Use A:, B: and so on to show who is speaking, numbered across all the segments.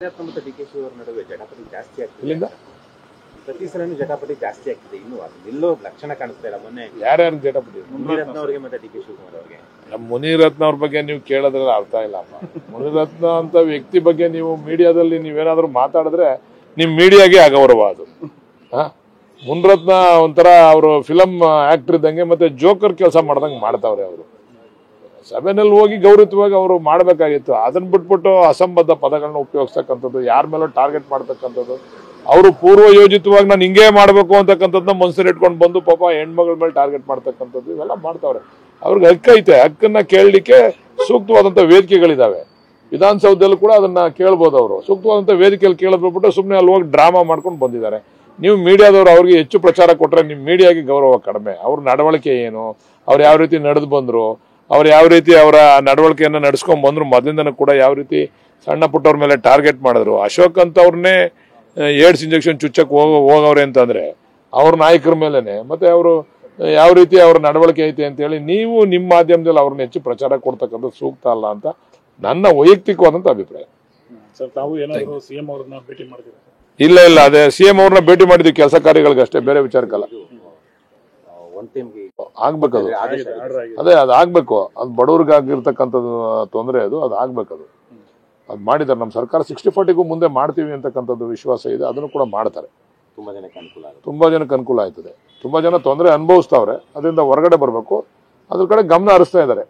A: ಮತ್ತು ಡಿಕೆಶಿ ಅವರ ನಡುವೆ ಜಟಾಪಟಿ ಜಾಸ್ತಿ ಆಗ್ತಿದೆ.
B: ಇಲ್ಲಿಂದ
A: ಪ್ರತಿ ಸಲನೂ ಜಟಾಪಟಿ ಜಾಸ್ತಿ ಆಗ್ತಿದೆ. ಇನ್ನು ಅದು ನಿಲ್ಲೋ ಲಕ್ಷಣ ಕಾಣಿಸ್ತಾ ಇಲ್ಲ. ಮೊನ್ನೆ
B: ಯಾರ್ಯಾರು ಜಟಾಪಟಿ?
A: ಮುನಿರತ್ನ ಅವರಿಗೆ ಮತ್ತೆ ಡಿ ಕೆ ಶಿವಕುಮಾರ್ ಅವರಿಗೆ.
B: ನಮ್ಮ ಮುನಿರತ್ನ ಅವ್ರ ಬಗ್ಗೆ ನೀವು ಕೇಳಿದ್ರೆ ಅರ್ಥ ಇಲ್ಲಪ್ಪ. ಮುನಿರತ್ನ ಅಂತ ವ್ಯಕ್ತಿ ಬಗ್ಗೆ ನೀವು ಮೀಡಿಯಾದಲ್ಲಿ ನೀವೇನಾದ್ರೂ ಮಾತಾಡಿದ್ರೆ ನಿಮ್ ಮೀಡಿಯಾಗೆ ಅಗೌರವ ಅದು. ಮುನಿರತ್ನ ಒಂಥರ ಅವರು ಫಿಲಂ ಆಕ್ಟರ್ ಇದ್ದಂಗೆ ಮತ್ತೆ ಜೋಕರ್ ಕೆಲಸ ಮಾಡ್ದಂಗೆ ಮಾಡ್ತಾವ್ರೆ ಅವರು. ಸಭೆನಲ್ಲಿ ಹೋಗಿ ಗೌರವವಾಗಿ ಅವರು ಮಾಡಬೇಕಾಗಿತ್ತು. ಅದನ್ನ ಬಿಟ್ಬಿಟ್ಟು ಅಸಂಬದ್ಧ ಪದಗಳನ್ನ ಉಪಯೋಗಿಸ್ತಕ್ಕಂಥದ್ದು, ಯಾರ ಮೇಲೂ ಟಾರ್ಗೆಟ್ ಮಾಡ್ತಕ್ಕಂಥದ್ದು, ಅವರು ಪೂರ್ವ ಯೋಜಿತವಾಗಿ ನಾನು ಹಿಂಗೇ ಮಾಡಬೇಕು ಅಂತಕ್ಕಂಥದ್ದನ್ನ ಮನಸ್ಸಲ್ಲಿ ಇಟ್ಕೊಂಡು ಬಂದು ಪಾಪ ಹೆಣ್ಮಗಳ ಮೇಲೆ ಟಾರ್ಗೆಟ್ ಮಾಡ್ತಕ್ಕಂಥದ್ದು ಇವೆಲ್ಲ ಮಾಡ್ತಾವ್ರೆ. ಅವ್ರಿಗೆ ಹಕ್ಕೈತೆ. ಹಕ್ಕನ್ನ ಕೇಳಲಿಕ್ಕೆ ಸೂಕ್ತವಾದಂಥ ವೇದಿಕೆಗಳಿದಾವೆ. ವಿಧಾನಸೌಧದಲ್ಲೂ ಕೂಡ ಅದನ್ನ ಕೇಳ್ಬೋದು. ಅವರು ಸೂಕ್ತವಾದಂಥ ವೇದಿಕೆಯಲ್ಲಿ ಕೇಳದ್ಬಿಟ್ಟು ಸುಮ್ಮನೆ ಅಲ್ಲಿ ಹೋಗಿ ಡ್ರಾಮಾ ಮಾಡ್ಕೊಂಡು ಬಂದಿದ್ದಾರೆ. ನೀವು ಮೀಡಿಯಾದವರು ಅವ್ರಿಗೆ ಹೆಚ್ಚು ಪ್ರಚಾರ ಕೊಟ್ಟರೆ ನಿಮ್ಮ ಮೀಡಿಯಾಗೆ ಗೌರವ ಕಡಿಮೆ. ಅವ್ರ ನಡವಳಿಕೆ ಏನು, ಅವ್ರು ಯಾವ ರೀತಿ ನಡೆದು ಬಂದ್ರು, ಅವ್ರು ಯಾವ ರೀತಿ ಅವರ ನಡವಳಿಕೆಯನ್ನು ನಡೆಸ್ಕೊಂಡ್ ಬಂದ್ರು, ಮೊದಲಿಂದನೂ ಕೂಡ ಯಾವ ರೀತಿ ಸಣ್ಣ ಪುಟ್ಟವ್ರ ಮೇಲೆ ಟಾರ್ಗೆಟ್ ಮಾಡಿದ್ರು. ಅಶೋಕ್ ಅಂತ ಅವ್ರನ್ನೇ ಏಡ್ಸ್ ಇಂಜೆಕ್ಷನ್ ಚುಚ್ಚಕ್ಕೆ ಹೋಗವ್ರೆ ಅಂತಂದ್ರೆ ಅವ್ರ ನಾಯಕರ ಮೇಲೆನೆ ಮತ್ತೆ ಅವರು ಯಾವ ರೀತಿ ಅವ್ರ ನಡವಳಿಕೆ ಐತೆ ಅಂತ ಹೇಳಿ ನೀವು ನಿಮ್ಮ ಮಾಧ್ಯಮದಲ್ಲಿ ಅವ್ರನ್ನ ಹೆಚ್ಚು ಪ್ರಚಾರ ಕೊಡ್ತಕ್ಕಂಥದ್ದು ಸೂಕ್ತ ಅಲ್ಲ ಅಂತ ನನ್ನ ವೈಯಕ್ತಿಕವಾದಂತ ಅಭಿಪ್ರಾಯ. ಇಲ್ಲ ಅದೇ ಸಿಎಂ ಅವ್ರನ್ನ ಭೇಟಿ ಮಾಡಿದ್ವಿ ಕೆಲಸ ಕಾರ್ಯಗಳಿಗಷ್ಟೇ, ಬೇರೆ ವಿಚಾರಕ್ಕಲ್ಲ. ಆಗ್ಬೇಕದು. ಅದೇ ಅದು ಆಗ್ಬೇಕು. ಅದು ಬಡವ್ರಿಗಾಗಿರ್ತಕ್ಕಂಥದ್ದು ತೊಂದರೆ ಅದು ಆಗ್ಬೇಕದು. ಅದು ಮಾಡಿದ್ದಾರೆ. ನಮ್ಮ ಸರ್ಕಾರ 60-40ಗೂ ಮುಂದೆ ಮಾಡ್ತೀವಿ ಅಂತಕ್ಕಂಥದ್ದು ವಿಶ್ವಾಸ ಇದೆ. ಅದನ್ನು ಕೂಡ ಮಾಡ್ತಾರೆ. ತುಂಬಾ ಜನಕ್ಕೆ ಅನುಕೂಲ ಆಯ್ತದೆ. ತುಂಬಾ ಜನ ತೊಂದರೆ ಅನುಭವಿಸ್ತಾವ್ರೆ. ಅದರಿಂದ ಹೊರಗಡೆ ಬರಬೇಕು. ಅದ್ರ ಕಡೆ ಗಮನ ಹರಿಸ್ತಾ ಇದ್ದಾರೆ.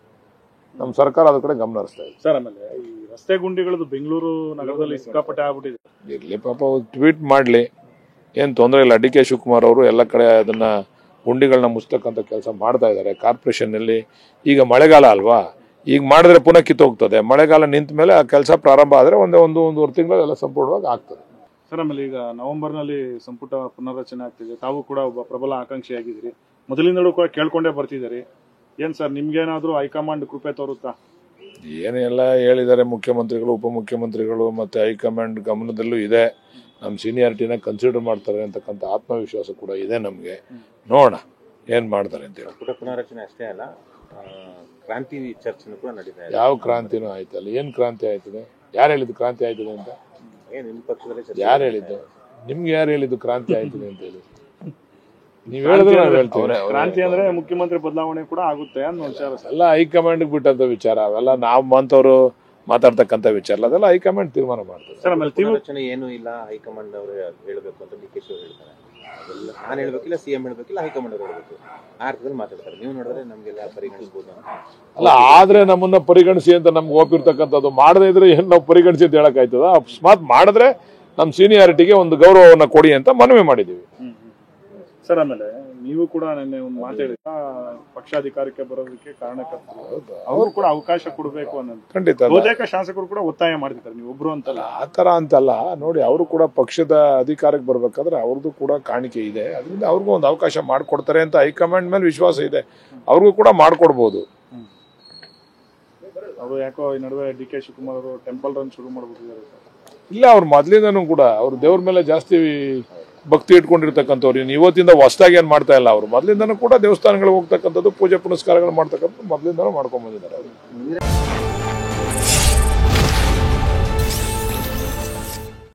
B: ನಮ್ಮ ಸರ್ಕಾರ ಅದ್ರ ಕಡೆ ಗಮನ ಹರಿಸ್ತಾ ಇದೆ.
C: ಸರ್, ಆಮೇಲೆ ಈ ರಸ್ತೆ ಗುಂಡಿಗಳದ್ದು ಬೆಂಗಳೂರು ನಗರದಲ್ಲಿ ಸಿಕ್ಕಾಪಟ್ಟೆ ಆಗ್ಬಿಟ್ಟಿದೆ.
B: ಇರ್ಲಿ ಪಾಪ, ಟ್ವೀಟ್ ಮಾಡ್ಲಿ, ಏನ್ ತೊಂದರೆ ಇಲ್ಲ. ಡಿ ಕೆ ಶಿವಕುಮಾರ್ ಅವರು ಎಲ್ಲ ಕಡೆ ಅದನ್ನ ಗುಂಡಿಗಳನ್ನ ಮುಚ್ಚತಕ್ಕಂಥ ಕೆಲಸ ಮಾಡ್ತಾ ಇದ್ದಾರೆ. ಕಾರ್ಪೊರೇಷನ್ ನಲ್ಲಿ ಈಗ ಮಳೆಗಾಲ ಅಲ್ವಾ, ಈಗ ಮಾಡಿದ್ರೆ ಪುನಃ ಕಿತ್ತೋಗ್ತದೆ. ಮಳೆಗಾಲ ನಿಂತ ಮೇಲೆ ಆ ಕೆಲಸ ಪ್ರಾರಂಭ ಆದ್ರೆ ಒಂದೂವರೆ ತಿಂಗಳು ಎಲ್ಲ ಸಂಪೂರ್ಣವಾಗಿ ಆಗ್ತದೆ.
C: ಸರ್, ಆಮೇಲೆ ಈಗ ನವೆಂಬರ್ ನಲ್ಲಿ ಸಂಪುಟ ಪುನರ್ರಚನೆ ಆಗ್ತಿದೆ. ತಾವು ಕೂಡ ಒಬ್ಬ ಪ್ರಬಲ ಆಕಾಂಕ್ಷಿ ಆಗಿದ್ದೀರಿ. ಮೊದಲಿಂದಲೂ ಕೂಡ ಕೇಳ್ಕೊಂಡೇ ಬರ್ತಿದ್ದೀರಿ. ಏನ್ ಸರ್, ನಿಮ್ಗೇನಾದ್ರೂ ಹೈಕಮಾಂಡ್ ಕೃಪೆ ತೋರುತ್ತಾ?
B: ಏನೆಲ್ಲ ಹೇಳಿದ್ದಾರೆ ಮುಖ್ಯಮಂತ್ರಿಗಳು, ಉಪಮುಖ್ಯಮಂತ್ರಿಗಳು ಮತ್ತೆ ಹೈಕಮಾಂಡ್ ಗಮನದಲ್ಲೂ ಇದೆ. ನಮ್ಮ ಸೀನಿಯಾರಿಟಿನ ಕನ್ಸಿಡರ್ ಮಾಡ್ತಾರೆ ಅಂತಕ್ಕಂಥ ಆತ್ಮವಿಶ್ವಾಸ ಕೂಡ ಇದೆ ನಮ್ಗೆ. ನೋಡೋಣ ಏನ್ ಮಾಡ್ತಾರೆ ಅಂತ ಹೇಳಿ.
A: ಸಂಪುಟ ಪುನರ್ರಚನೆ ಅಷ್ಟೇ ಅಲ್ಲ, ಕ್ರಾಂತಿ ಚರ್ಚೆನೂ ಕೂಡ ನಡೀತಾ ಇದೆ.
B: ಯಾವ ಕ್ರಾಂತಿನೂ ಆಯ್ತಲ್ಲ. ಏನ್ ಕ್ರಾಂತಿ ಆಯ್ತದೆ? ಯಾರು ಹೇಳಿದ್ದು ಕ್ರಾಂತಿ ಆಯ್ತದೆ ಅಂತ?
A: ನಿಮ್ಮ ಪಕ್ಷದಲ್ಲಿ
B: ಯಾರು ಹೇಳಿದ್ದು? ನಿಮ್ಗೆ ಯಾರು ಹೇಳಿದ್ದು ಕ್ರಾಂತಿ ಆಯ್ತದೆ ಅಂತ ಹೇಳಿ? ನೀವ್ ಹೇಳಿದ್ರೆ ನಾವು ಹೇಳ್ತೀವಿ.
C: ಕ್ರಾಂತಿ ಅಂದ್ರೆ ಮುಖ್ಯಮಂತ್ರಿ ಬದಲಾವಣೆ ಕೂಡ ಆಗುತ್ತೆ ಅನ್ನೋ ವಿಚಾರ
B: ಎಲ್ಲ ಹೈಕಮಾಂಡ್ ಬಿಟ್ಟಂತ ವಿಚಾರ. ಅವೆಲ್ಲ ನಾವು ಮಂತವ್ರು ಮಾತಾಡ್ತಕ್ಕಂಥ ವಿಚಾರ ಅಲ್ಲ. ಅದೆಲ್ಲ ಹೈಕಮಾಂಡ್ ತೀರ್ಮಾನ ಮಾಡ್ತಾರೆ.
A: ಸರ್, ಆಮೇಲೆ ಪುನರ್ರಚನೆ ಏನು ಇಲ್ಲ, ಹೈಕಮಾಂಡ್ ಅವರು ಹೇಳಬೇಕು ಅಂತ ಡಿ ಕೆ ಶಿ ಅವರು ಹೇಳ್ತಾರೆ. ಅದೆಲ್ಲ ನಾನು ಹೇಳ್ಬೇಕಿಲ್ಲ, ಸಿಎಂ ಹೇಳ್ಬೇಕಿಲ್ಲ, ಹೈಕಮಾಂಡ್ ಅವರು ಹೇಳ್ಬೇಕು. ಆ ಅರ್ಥದಲ್ಲಿ ಮಾತಾಡ್ತಾರೆ. ನೀವು ನೋಡಿದ್ರೆ ನಮ್ಗೆಲ್ಲ ಪರಿಗಣಿಸಬಹುದು ಅಂತ
B: ಅಲ್ಲ. ಆದ್ರೆ ನಮ್ಮನ್ನ ಪರಿಗಣಿಸಿ ಅಂತ ನಮ್ಗೆ ಒಪ್ಪಿರ್ತಕ್ಕಂಥದ್ದು. ಮಾಡದೇ ಇದ್ರೆ ಏನ್ ನಾವು ಪರಿಗಣಿಸಿ ಅಂತ ಹೇಳಕ್ ಆಯ್ತದ? ಅಕಸ್ಮಾತ್ ಮಾಡಿದ್ರೆ ನಮ್ಮ ಸೀನಿಯಾರಿಟಿಗೆ ಒಂದು ಗೌರವವನ್ನ ಕೊಡಿ ಅಂತ ಮನವಿ ಮಾಡಿದೀವಿ.
C: ಸರ್, ಆಮೇಲೆ ನೀವು ಕೂಡ ನಿನ್ನೆ ಒಂದು ಮಾತಾಡಿದ ಪಕ್ಷಾಧಿಕಾರಕ್ಕೆ ಬರೋದಕ್ಕೆ ಕಾರಣಕರ್ತರು, ಅವರು ಕೂಡ ಅವಕಾಶ ಕೊಡಬೇಕು ಅನ್ನೋದು
B: ಖಂಡಿತ
C: ಬಹುತೇಕ ಶಾಸಕರು ಕೂಡ ಒತ್ತಾಯ ಮಾಡ್ತಿದ್ದಾರೆ. ನೀವು ಒಬ್ರು ಅಂತಲ್ಲ,
B: ಆ ತರ ಅಂತಲ್ಲ. ನೋಡಿ, ಅವರು ಕೂಡ ಪಕ್ಷದ ಅಧಿಕಾರಕ್ಕೆ ಬರ್ಬೇಕಾದ್ರೆ ಅವ್ರದ್ದು ಕೂಡ ಕಾಣಿಕೆ ಇದೆ. ಅದರಿಂದ ಅವ್ರಿಗೂ ಒಂದು ಅವಕಾಶ ಮಾಡ್ಕೊಡ್ತಾರೆ ಅಂತ ಹೈಕಮಾಂಡ್ ಮೇಲೆ ವಿಶ್ವಾಸ ಇದೆ. ಅವ್ರಿಗೂ ಕೂಡ ಮಾಡ್ಕೊಡ್ಬೋದು.
C: ಅವರು ಯಾಕೋ ಈ ನಡುವೆ ಡಿ ಕೆ ಶಿವಕುಮಾರ್ ಅವರು ಟೆಂಪಲ್ ರನ್ ಶುರು ಮಾಡ್ಬಿಟ್ಟಿದ್ದಾರೆ.
B: ಇಲ್ಲ, ಅವ್ರು ಮೊದ್ಲಿಂದನೂ ಕೂಡ ಅವ್ರು ದೇವ್ರ ಮೇಲೆ ಜಾಸ್ತಿ ಭಕ್ತಿ ಇಟ್ಕೊಂಡಿರ್ತಕ್ಕಂಥವ್ರು. ಇವತ್ತಿಂದ ಹೊಸದಾಗಿ ಏನ್ ಮಾಡ್ತಾ ಇಲ್ಲ. ಅವ್ರು ಮೊದ್ಲಿಂದನೂ ಕೂಡ ದೇವಸ್ಥಾನಗಳಿಗೆ ಹೋಗ್ತಕ್ಕಂಥದ್ದು, ಪೂಜೆ ಪುನಸ್ಕಾರಗಳು ಮಾಡ್ತಕ್ಕಂಥದ್ದು ಮೊದ್ಲಿಂದನೂ ಮಾಡ್ಕೊಂಡ್ ಬಂದಿದ್ದಾರೆ ಅವರು.